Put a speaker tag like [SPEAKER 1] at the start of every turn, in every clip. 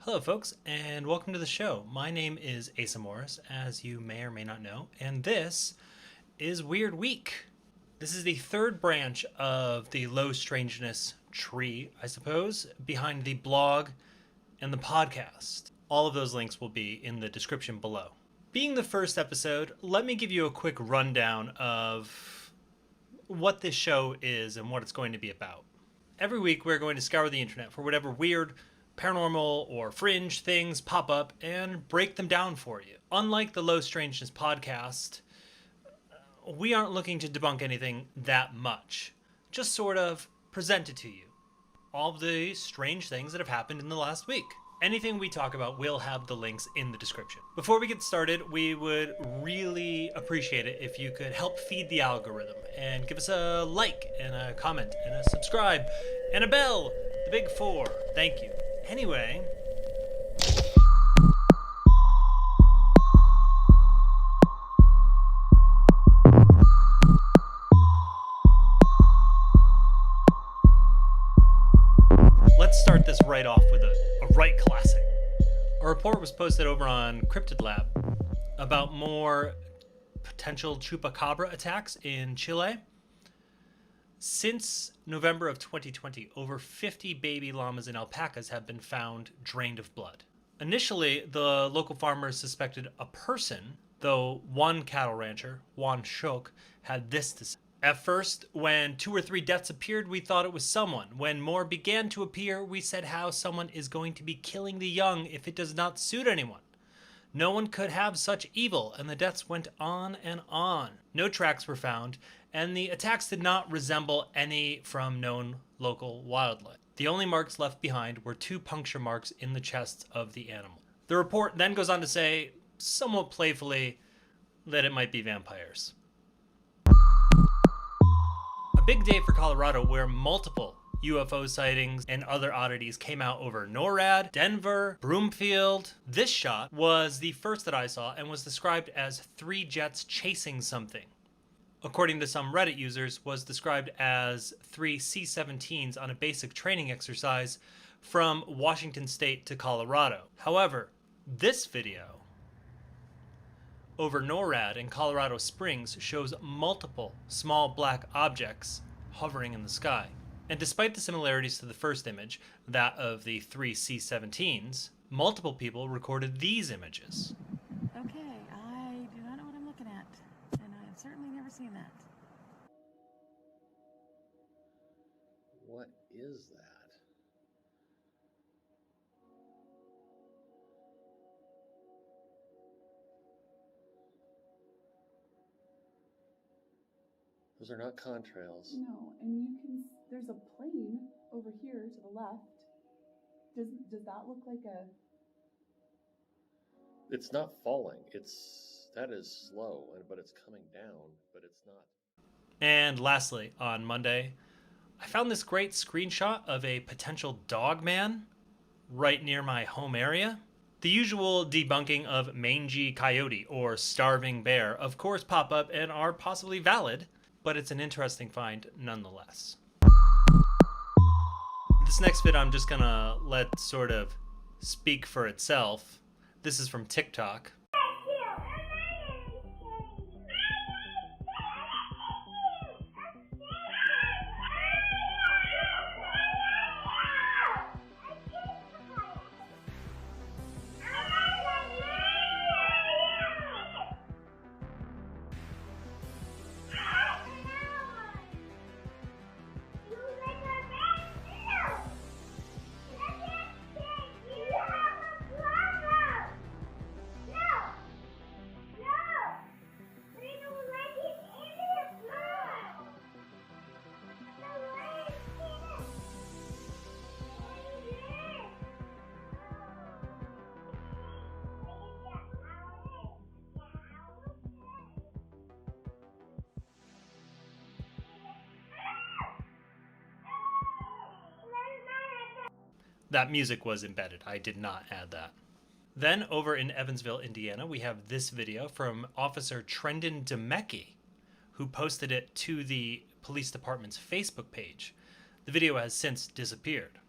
[SPEAKER 1] Hello, folks, and welcome to the show. My name is Asa Morris, as you may or may not know, and this is Weird Week. This is the third branch of the LowStrangeness tree, I suppose, behind the blog and the podcast. All of those links will be in the description below. Being the first episode, let me give you a quick rundown of what this show is and what it's going to be about. Every week, we're going to scour the internet for whatever weird, paranormal, or fringe things pop up and break them down for you. Unlike the LowStrangeness podcast, we aren't looking to debunk anything that much. Just sort of present it to you. All of the strange things that have happened in the last week. Anything we talk about will have the links in the description. Before we get started, we would really appreciate it if you could help feed the algorithm and give us a like and a comment and a subscribe and a bell. The big four. Thank you. Anyway, let's start this right off with a right classic. A report was posted over on Cryptid Lab about more potential chupacabra attacks in Chile. Since November of 2020, over 50 baby llamas and alpacas have been found drained of blood. Initially, the local farmers suspected a person, though one cattle rancher, Juan Shok, had this to say. At first, when 2 or 3 deaths appeared, we thought it was someone. When more began to appear, we said how someone is going to be killing the young if it does not suit anyone. No one could have such evil, and the deaths went on and on. No tracks were found, and the attacks did not resemble any from known local wildlife. The only marks left behind were 2 puncture marks in the chests of the animal. The report then goes on to say, somewhat playfully, that it might be vampires. A big day for Colorado where multiple UFO sightings and other oddities came out over Norad, Denver, Broomfield. This shot was the first that I saw and was described as 3 jets chasing something. According to some Reddit users, was described as 3 C-17s on a basic training exercise from Washington State to Colorado. However, this video over Norad in Colorado Springs shows multiple small black objects hovering in the sky. And despite the similarities to the first image, that of the 3 C-17s, multiple people recorded these images.
[SPEAKER 2] Okay, I do not know what I'm looking at, and I have certainly never seen that.
[SPEAKER 3] What is that? Those are not contrails.
[SPEAKER 4] No, and you can. There's a plane over here to the left. Does that look like a?
[SPEAKER 3] It's not falling. That is slow, but it's coming down, but it's not.
[SPEAKER 1] And lastly, on Monday, I found this great screenshot of a potential dog man right near my home area. The usual debunking of mangy coyote or starving bear, of course, pop up and are possibly valid, but it's an interesting find nonetheless. This next bit I'm just gonna let sort of speak for itself. This is from TikTok. That music was embedded. I did not add that. Then over in Evansville, Indiana, we have this video from Officer Trendon Demecki, who posted it to the police department's Facebook page. The video has since disappeared.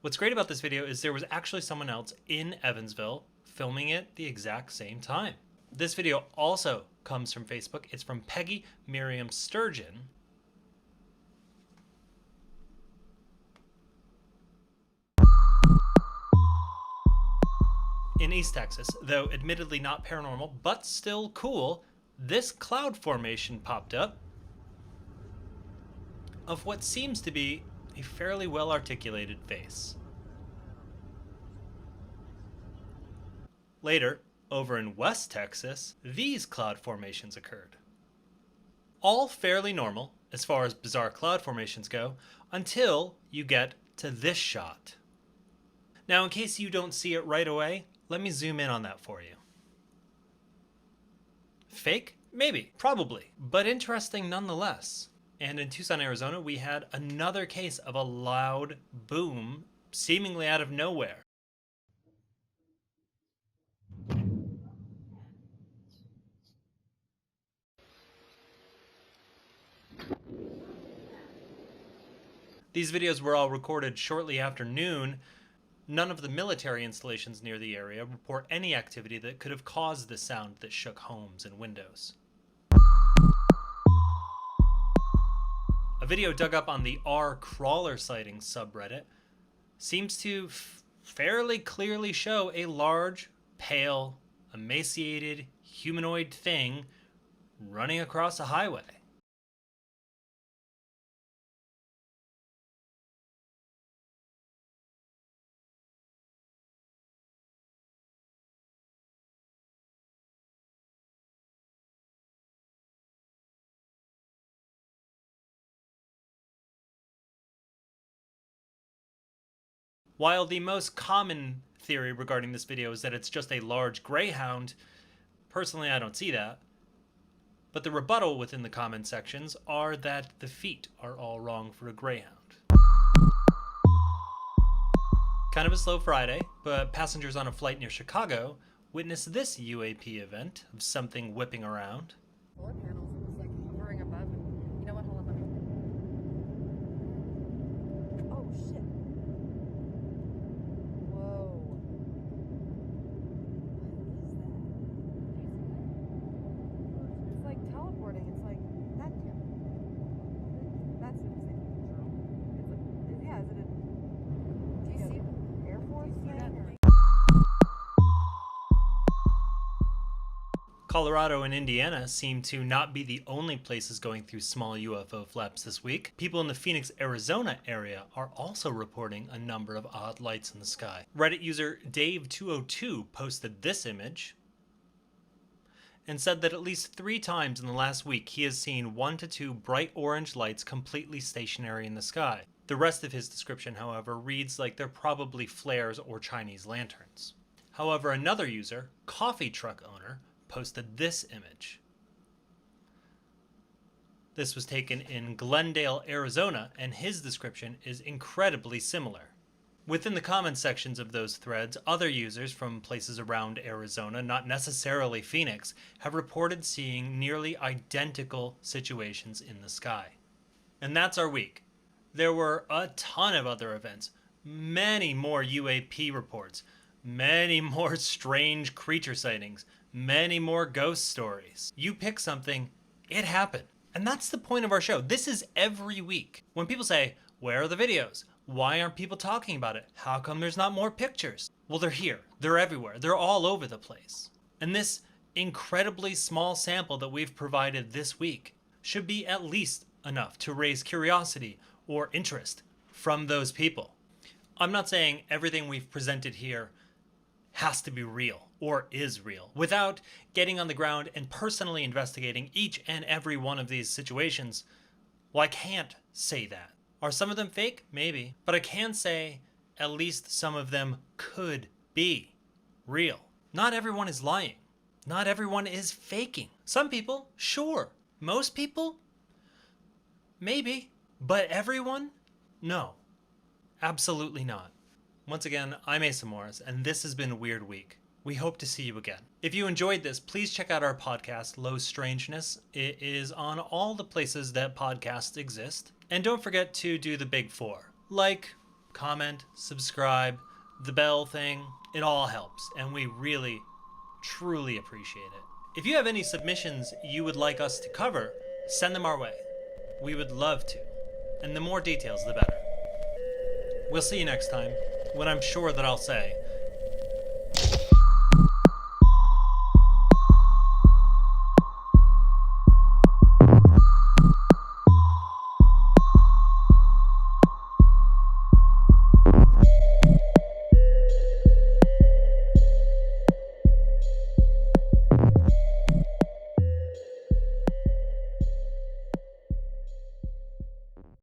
[SPEAKER 1] What's great about this video is there was actually someone else in Evansville filming it the exact same time. This video also comes from Facebook. It's from Peggy Miriam Sturgeon. In East Texas, though admittedly not paranormal, but still cool, this cloud formation popped up of what seems to be a fairly well-articulated face. Later, over in West Texas, these cloud formations occurred. All fairly normal as far as bizarre cloud formations go, until you get to this shot. Now, in case you don't see it right away, let me zoom in on that for you. Fake? Maybe, probably, but interesting nonetheless. And in Tucson, Arizona, we had another case of a loud boom, seemingly out of nowhere. These videos were all recorded shortly after noon. None of the military installations near the area report any activity that could have caused the sound that shook homes and windows. A video dug up on the r/crawler sightings subreddit seems to fairly clearly show a large, pale, emaciated, humanoid thing running across a highway. While the most common theory regarding this video is that it's just a large greyhound, personally I don't see that. But the rebuttal within the comment sections are that the feet are all wrong for a greyhound. Kind of a slow Friday, but passengers on a flight near Chicago witnessed this UAP event of something whipping around.
[SPEAKER 5] Solar panels, it was like hovering above. And you know what? Hold on, let me. Oh shit! Whoa! What is that? It's like teleporting. It's like that. That's insane. Yeah, is it a? Do you see the Air Force thing?
[SPEAKER 1] Colorado and Indiana seem to not be the only places going through small UFO flaps this week. People in the Phoenix, Arizona area are also reporting a number of odd lights in the sky. Reddit user Dave202 posted this image and said that at least 3 times in the last week he has seen 1 to 2 bright orange lights completely stationary in the sky. The rest of his description, however, reads like they're probably flares or Chinese lanterns. However, another user, Coffee Truck Owner, posted this image. This was taken in Glendale, Arizona, and his description is incredibly similar. Within the comment sections of those threads, other users from places around Arizona, not necessarily Phoenix, have reported seeing nearly identical situations in the sky. And that's our week. There were a ton of other events, many more UAP reports, many more strange creature sightings, many more ghost stories. You pick something, it happened. And that's the point of our show. This is every week. When people say, where are the videos? Why aren't people talking about it? How come there's not more pictures? Well, they're here. They're everywhere. They're all over the place. And this incredibly small sample that we've provided this week should be at least enough to raise curiosity or interest from those people. I'm not saying everything we've presented here has to be real or is real without getting on the ground and personally investigating each and every one of these situations. Well, I can't say that. Are some of them fake? Maybe. But I can say at least some of them could be real. Not everyone is lying. Not everyone is faking. Some people, sure. Most people, maybe. But everyone? No. Absolutely not. Once again, I'm Asa Morris, and this has been Weird Week. We hope to see you again. If you enjoyed this, please check out our podcast, LowStrangeness. It is on all the places that podcasts exist. And don't forget to do the big 4. Like, comment, subscribe, the bell thing. It all helps, and we really, truly appreciate it. If you have any submissions you would like us to cover, send them our way. We would love to. And the more details, the better. We'll see you next time, when I'm sure that I'll say,